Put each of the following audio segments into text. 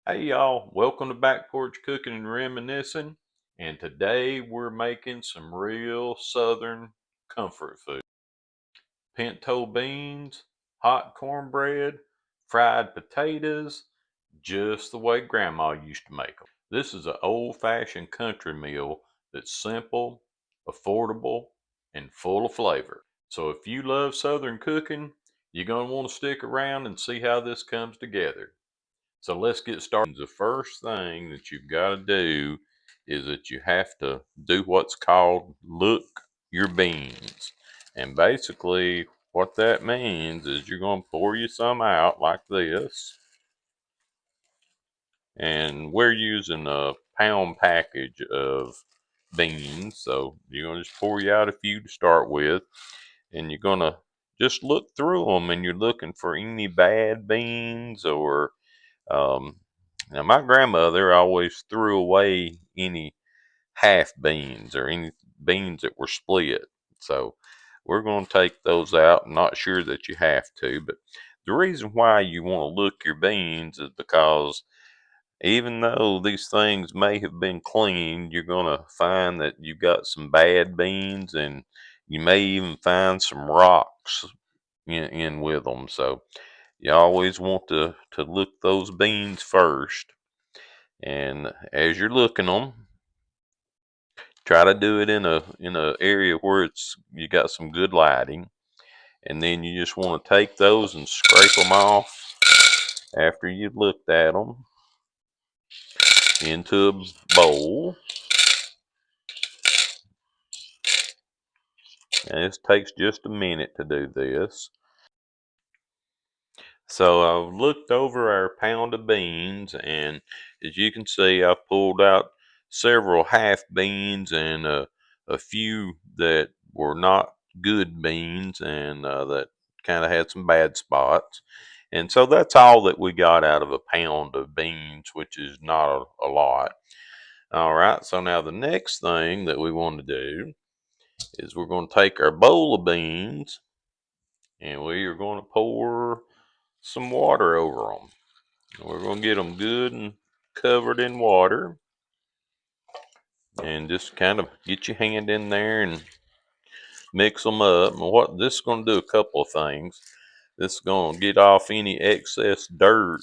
Hey y'all, welcome to Back Porch Cooking and Reminiscing. And today we're making some real southern comfort food. Pinto beans, hot cornbread, fried potatoes, just the way Grandma used to make them. This is an old-fashioned country meal that's simple, affordable, and full of flavor. So if you love southern cooking, you're going to want to stick around and see how this comes together. So let's get started. The first thing that you've got to do is that you have to do what's called look your beans. And basically, what that means is you're going to pour you some out like this. And we're using a pound package of beans. So you're going to just pour you out a few to start with. And you're going to just look through them and you're looking for any bad beans or um, now, my grandmother always threw away any half beans or any beans that were split. So we're going to take those out. I'm not sure that you have to, but the reason why you want to look your beans is because even though these things may have been cleaned, you're going to find that you've got some bad beans and you may even find some rocks in with them. So you always want to look those beans first. And as you're looking them, try to do it in a area where it's you got some good lighting. And then you just want to take those and scrape them off after you've looked at them into a bowl. And this takes just a minute to do this. So I've looked over our pound of beans, and as you can see, I've pulled out several half beans and a few that were not good beans and that kind of had some bad spots. And so that's all that we got out of a pound of beans, which is not a lot. All right, so now the next thing that we want to do is we're going to take our bowl of beans and we are going to pour some water over them. We're going to get them good and covered in water and just kind of get your hand in there and mix them up. And what this is going to do a couple of things. This is going to get off any excess dirt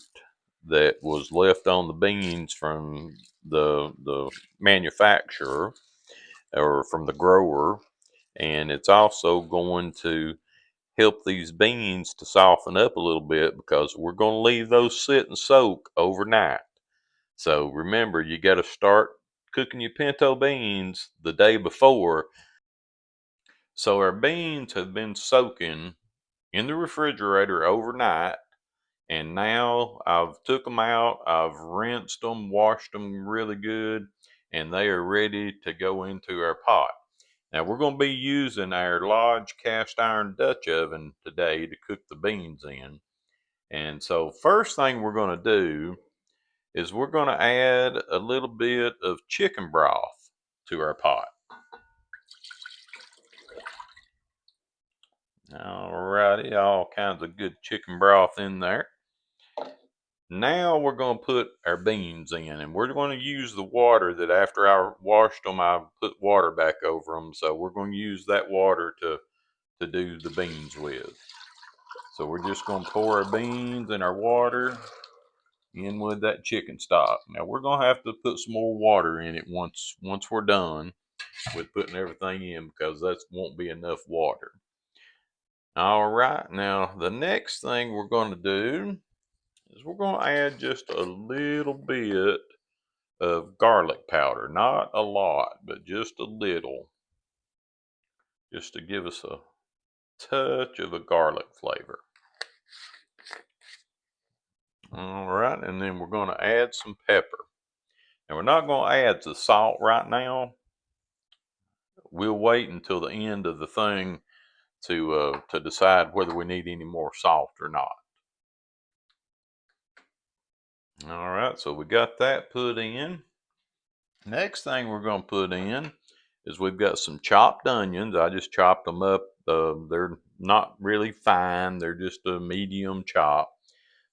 that was left on the beans from the manufacturer or from the grower. And it's also going to help these beans to soften up a little bit because we're going to leave those sit and soak overnight. So remember, you got to start cooking your pinto beans the day before. So our beans have been soaking in the refrigerator overnight, and now I've took them out, I've rinsed them, washed them really good, and they are ready to go into our pot. Now we're going to be using our Lodge cast iron Dutch oven today to cook the beans in. And so first thing we're going to do is we're going to add a little bit of chicken broth to our pot. Alrighty, all kinds of good chicken broth in there. Now we're going to put our beans in, and we're going to use the water that after I washed them, I put water back over them. So we're going to use that water to do the beans with. So we're just going to pour our beans and our water in with that chicken stock. Now we're going to have to put some more water in it once we're done with putting everything in because that won't be enough water. All right, now the next thing we're going to do is we're going to add just a little bit of garlic powder. Not a lot, but just a little. Just to give us a touch of a garlic flavor. All right, and then we're going to add some pepper. And we're not going to add the salt right now. We'll wait until the end of the thing to decide whether we need any more salt or not. All right, so we got that put in. Next thing we're going to put in is we've got some chopped onions. I just chopped them up. They're not really fine. They're just a medium chop.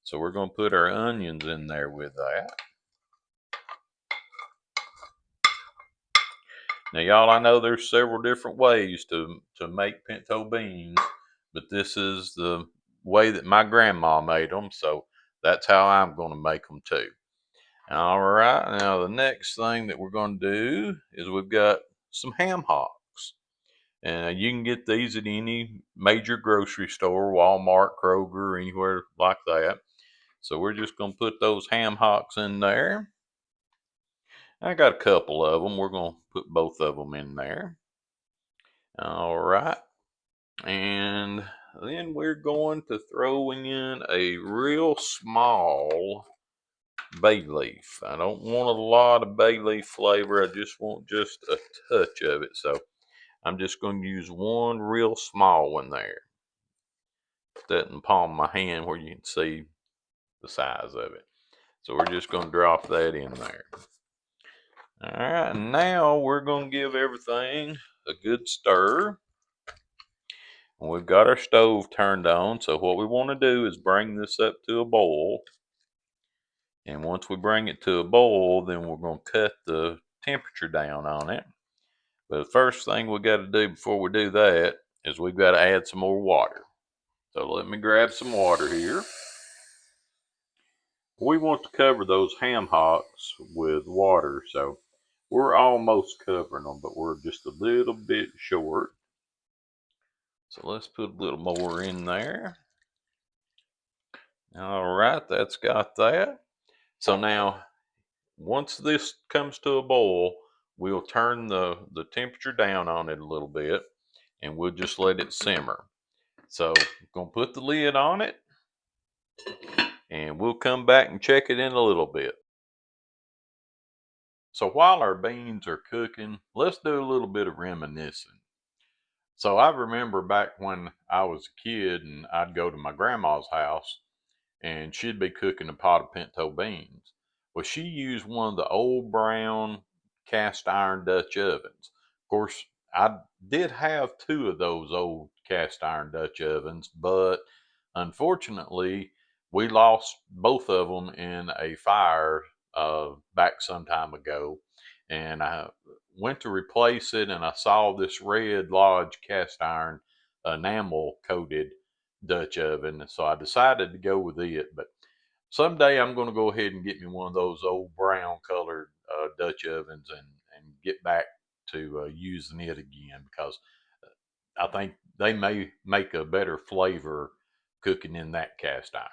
So we're going to put our onions in there with that. Now, y'all, I know there's several different ways to make pinto beans, but this is the way that my grandma made them, so that's how I'm going to make them too. All right, now the next thing that we're going to do is we've got some ham hocks. And you can get these at any major grocery store, Walmart, Kroger, anywhere like that. So we're just going to put those ham hocks in there. I got a couple of them. We're going to put both of them in there. All right. And then we're going to throw in a real small bay leaf. I don't want a lot of bay leaf flavor. I just want just a touch of it. So I'm just going to use one real small one there. Put that in the palm of my hand where you can see the size of it. So we're just going to drop that in there. All right, now we're going to give everything a good stir. We've got our stove turned on, so what we want to do is bring this up to a boil. And once we bring it to a boil, then we're going to cut the temperature down on it. But the first thing we got to do before we do that is we've got to add some more water. So let me grab some water here. We want to cover those ham hocks with water, so we're almost covering them, but we're just a little bit short. So let's put a little more in there. All right, that's got that. So now, once this comes to a boil, we'll turn the temperature down on it a little bit, and we'll just let it simmer. So I'm going to put the lid on it, and we'll come back and check it in a little bit. So while our beans are cooking, let's do a little bit of reminiscing. So I remember back when I was a kid and I'd go to my grandma's house and she'd be cooking a pot of pinto beans. Well, she used one of the old brown cast iron Dutch ovens. Of course, I did have two of those old cast iron Dutch ovens, but unfortunately, we lost both of them in a fire back some time ago. And I went to replace it, and I saw this Red Lodge cast iron enamel coated Dutch oven. So I decided to go with it. But someday I'm going to go ahead and get me one of those old brown colored Dutch ovens and get back to using it again, because I think they may make a better flavor cooking in that cast iron.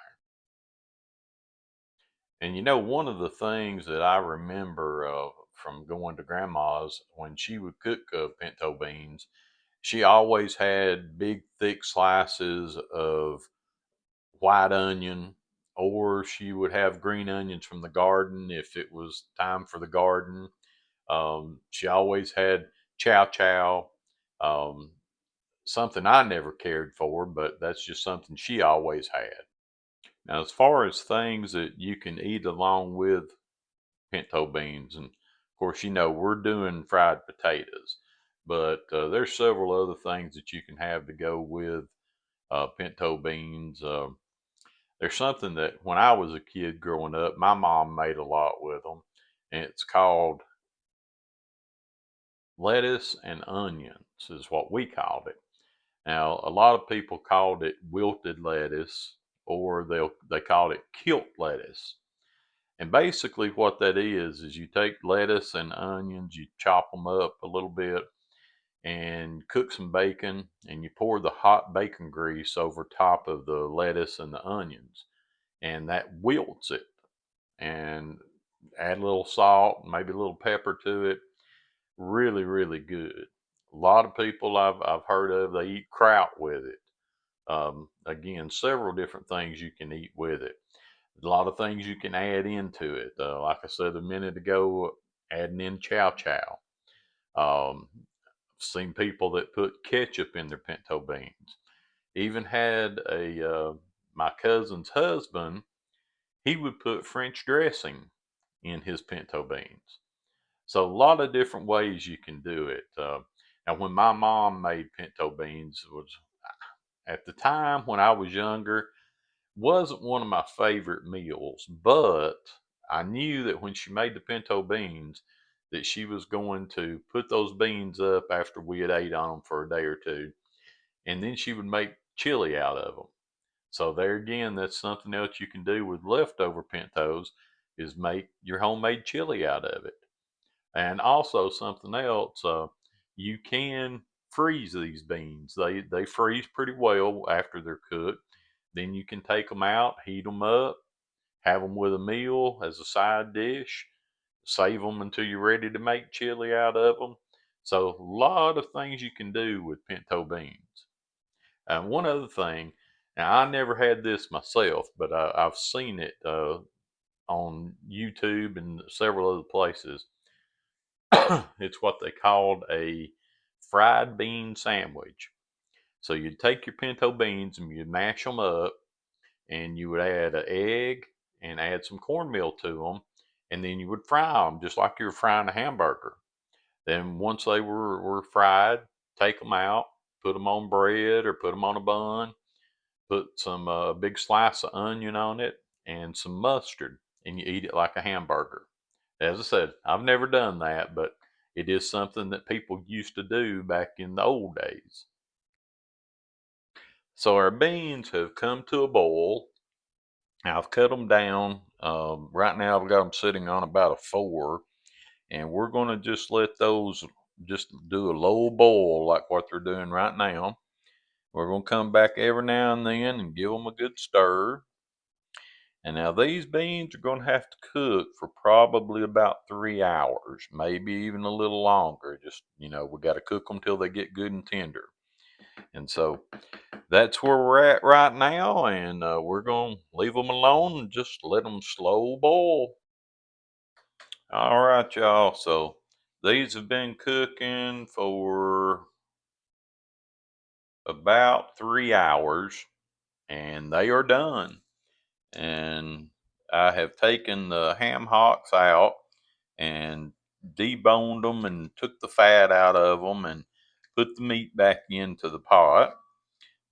And you know, one of the things that I remember from going to grandma's when she would cook pinto beans, she always had big, thick slices of white onion, or she would have green onions from the garden if it was time for the garden. She always had chow chow, um, something I never cared for, but that's just something she always had. Now, as far as things that you can eat along with pinto beans, and of course, you know, we're doing fried potatoes, but there's several other things that you can have to go with pinto beans. There's something that when I was a kid growing up, my mom made a lot with them, and it's called lettuce and onions, is what we called it. Now, a lot of people called it wilted lettuce, or they called it kilt lettuce. And basically, what that is you take lettuce and onions, you chop them up a little bit, and cook some bacon, and you pour the hot bacon grease over top of the lettuce and the onions, and that wilts it. And add a little salt, maybe a little pepper to it. Really, really good. A lot of people I've heard of, they eat kraut with it. Again, several different things you can eat with it. A lot of things you can add into it. Like I said a minute ago, adding in chow chow. Um, seen people that put ketchup in their pinto beans. Even had my cousin's husband, he would put French dressing in his pinto beans. So a lot of different ways you can do it. Now, when my mom made pinto beans, was at the time when I was younger, wasn't one of my favorite meals, but I knew that when she made the pinto beans, that she was going to put those beans up after we had ate on them for a day or two, and then she would make chili out of them. So there again, that's something else you can do with leftover pintos is make your homemade chili out of it. And also something else, you can freeze these beans. They freeze pretty well after they're cooked. Then you can take them out, heat them up, have them with a meal as a side dish, save them until you're ready to make chili out of them. So a lot of things you can do with pinto beans. And one other thing, now I never had this myself, but I've seen it on YouTube and several other places. It's what they called a fried bean sandwich. So you'd take your pinto beans and you'd mash them up, and you would add an egg and add some cornmeal to them, and then you would fry them just like you were frying a hamburger. Then once they were fried, take them out, put them on bread or put them on a bun, put some big slice of onion on it and some mustard, and you eat it like a hamburger. As I said, I've never done that, but it is something that people used to do back in the old days. So our beans have come to a boil. I've cut them down. Right now, I've got them sitting on about a 4, and we're going to just let those just do a low boil like what they're doing right now. We're going to come back every now and then and give them a good stir. And now these beans are going to have to cook for probably about 3 hours, maybe even a little longer. Just, we got to cook them till they get good and tender. And so that's where we're at right now. And we're going to leave them alone and just let them slow boil. All right, y'all. So these have been cooking for about 3 hours and they are done. And I have taken the ham hocks out and deboned them and took the fat out of them and put the meat back into the pot.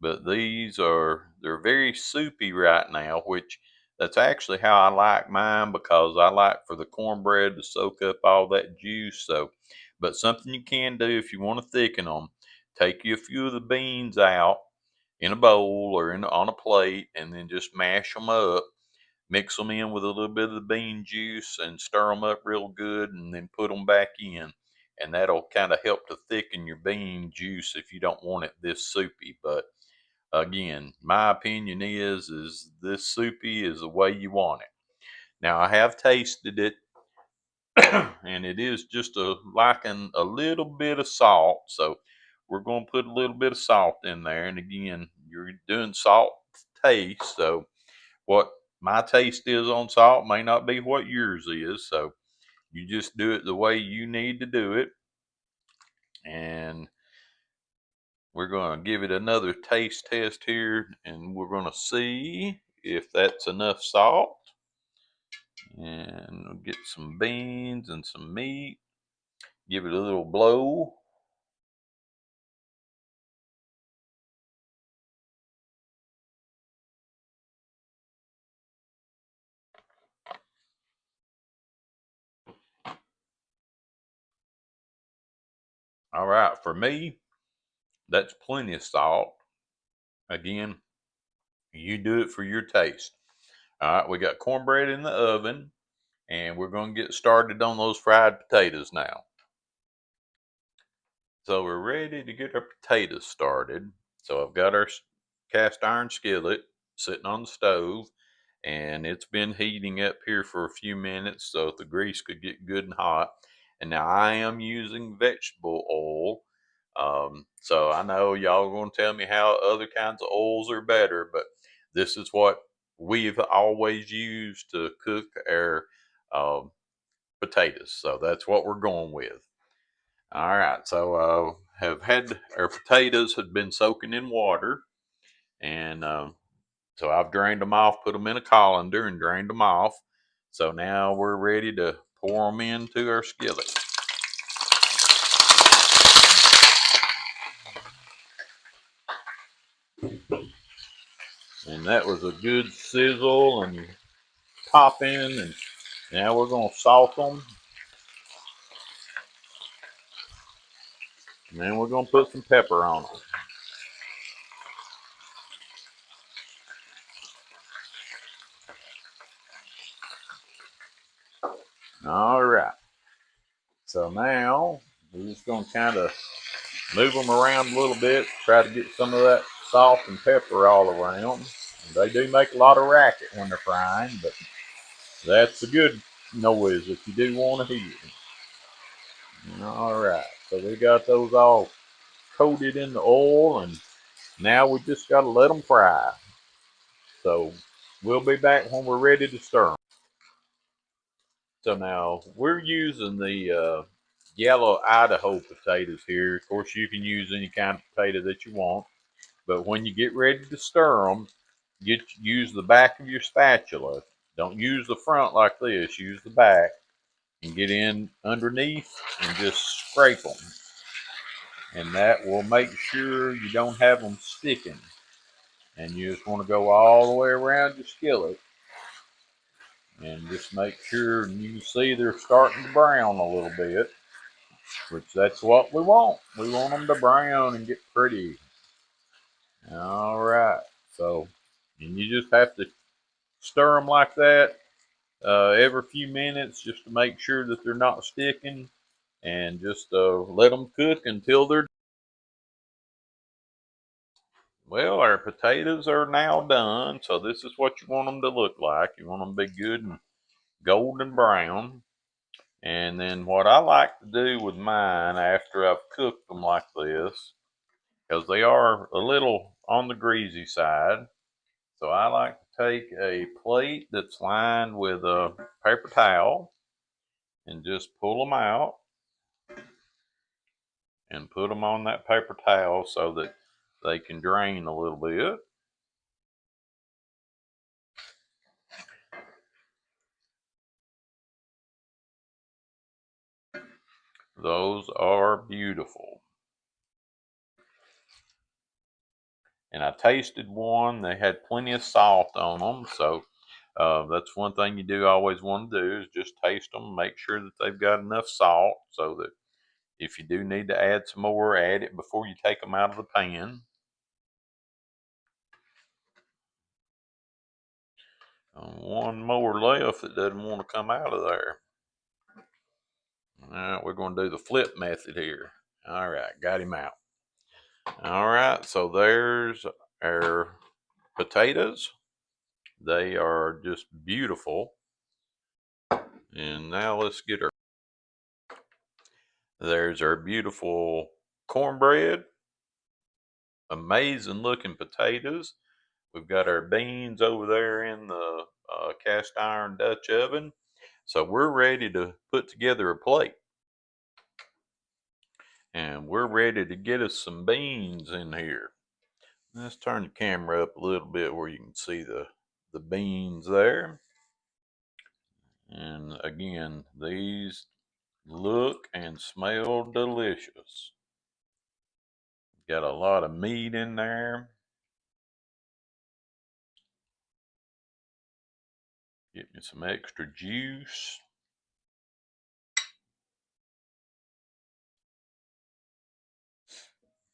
But they're very soupy right now, which that's actually how I like mine because I like for the cornbread to soak up all that juice. So, but something you can do if you want to thicken them, take you a few of the beans out in a bowl or on a plate and then just mash them up, mix them in with a little bit of the bean juice and stir them up real good and then put them back in. And that'll kind of help to thicken your bean juice if you don't want it this soupy. But again, my opinion is this soupy is the way you want it. Now I have tasted it and it is just liking a little bit of salt. So we're going to put a little bit of salt in there. And again, you're doing salt taste. So what my taste is on salt may not be what yours is. So you just do it the way you need to do it. And we're going to give it another taste test here and we're going to see if that's enough salt. And we'll get some beans and some meat. Give it a little blow. All right, for me, that's plenty of salt. Again, you do it for your taste. All right, we got cornbread in the oven, and we're going to get started on those fried potatoes now. So we're ready to get our potatoes started. So I've got our cast iron skillet sitting on the stove, and it's been heating up here for a few minutes so the grease could get good and hot. And now I am using vegetable oil. So I know y'all are going to tell me how other kinds of oils are better, but this is what we've always used to cook our um, potatoes. So that's what we're going with. All right. So have had our potatoes had been soaking in water, and so I've drained them off, put them in a colander, and drained them off. So now we're ready to pour them into our skillet. And that was a good sizzle and popping. And now we're going to salt them. And then we're going to put some pepper on them. All right. So now we're just going to kind of move them around a little bit, try to get some of that salt and pepper all around. They do make a lot of racket when they're frying, but that's a good noise if you do want to hear. All right, so we got those all coated in the oil, and now we just got to let them fry. So we'll be back when we're ready to stir them. So now we're using the yellow Idaho potatoes here. Of course, you can use any kind of potato that you want. But when you get ready to stir them, use the back of your spatula. Don't use the front like this. Use the back and get in underneath and just scrape them. And that will make sure you don't have them sticking. And you just want to go all the way around your skillet and just make sure you can see they're starting to brown a little bit, which that's what we want. We want them to brown and get pretty. All right. So, and you just have to stir them like that every few minutes just to make sure that they're not sticking, and just let them cook until they're. Well, our potatoes are now done, so this is what you want them to look like. You want them to be good and golden brown. And then what I like to do with mine after I've cooked them like this, because they are a little on the greasy side, so I like to take a plate that's lined with a paper towel and just pull them out and put them on that paper towel so that they can drain a little bit. Those are beautiful. And I tasted one, they had plenty of salt on them, so that's one thing you do always want to do is just taste them, make sure that they've got enough salt so that if you do need to add some more, add it before you take them out of the pan. One more left that doesn't want to come out of there. All right, we're going to do the flip method here. All right, got him out. All right, so there's our potatoes. They are just beautiful. And now let's get our. There's our beautiful cornbread. Amazing looking potatoes. We've got our beans over there in the cast iron Dutch oven. So we're ready to put together a plate. And we're ready to get us some beans in here. Let's turn the camera up a little bit where you can see the beans there. And again, these look and smell delicious. Got a lot of meat in there. Get me some extra juice.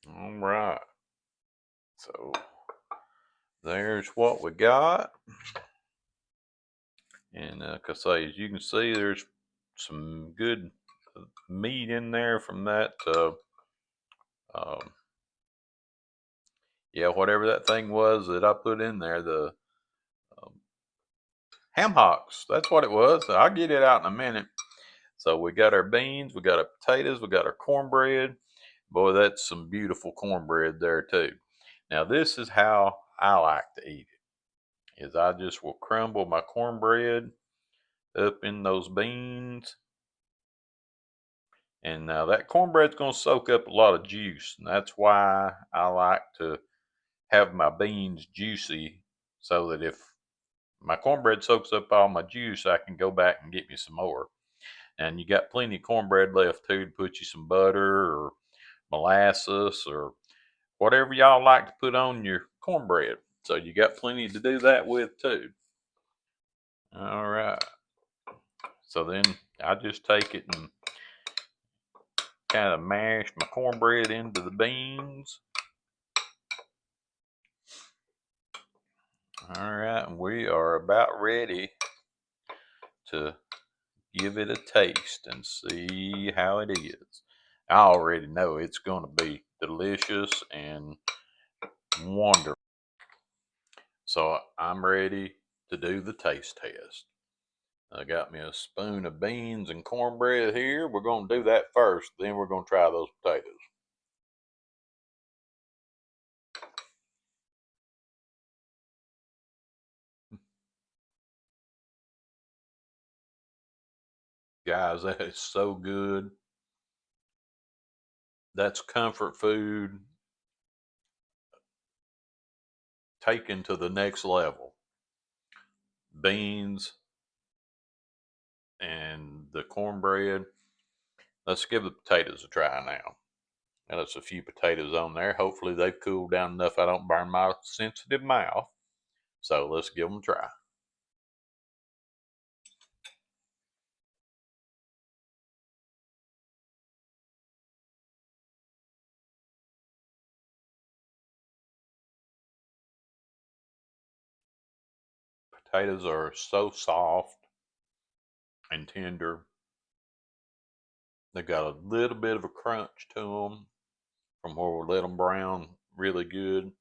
All right. So there's what we got. And like I say, as you can see, there's some good meat in there from that. Um, yeah, whatever that thing was that I put in there, the um, ham hocks. That's what it was. I'll get it out in a minute. So we got our beans, we got our potatoes, we got our cornbread. Boy, that's some beautiful cornbread there too. Now this is how I like to eat it. Is I just will crumble my cornbread up in those beans. And now that cornbread's going to soak up a lot of juice. And that's why I like to have my beans juicy so that if my cornbread soaks up all my juice, I can go back and get me some more. And you got plenty of cornbread left too to put you some butter or molasses or whatever y'all like to put on your cornbread. So you got plenty to do that with too. All right. So then I just take it and kind of mash my cornbread into the beans. All right, and we are about ready to give it a taste and see how it is. I already know it's going to be delicious and wonderful. So I'm ready to do the taste test. I got me a spoon of beans and cornbread here. We're going to do that first, then we're going to try those potatoes. Guys, that is so good. That's comfort food taken to the next level. Beans and the cornbread. Let's give the potatoes a try now. And there's a few potatoes on there. Hopefully they've cooled down enough I don't burn my sensitive mouth. So let's give them a try. Potatoes are so soft and tender. They've got a little bit of a crunch to them from where we let them brown really good.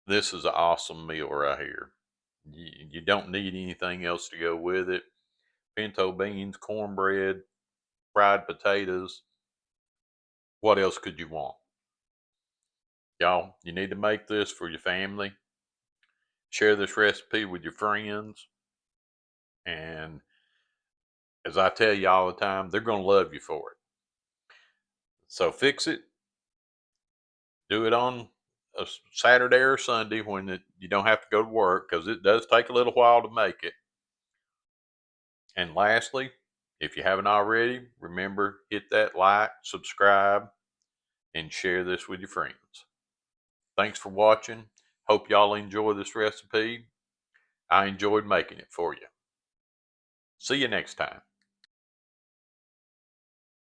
This is an awesome meal right here. You don't need anything else to go with it. Pinto beans, cornbread, fried potatoes. What else could you want? Y'all, you need to make this for your family. Share this recipe with your friends. And as I tell you all the time, they're going to love you for it. So fix it. Do it on a Saturday or Sunday when you don't have to go to work, because it does take a little while to make it. And lastly, if you haven't already, remember, hit that like, subscribe, and share this with your friends. Thanks for watching. Hope y'all enjoy this recipe. I enjoyed making it for you. See you next time.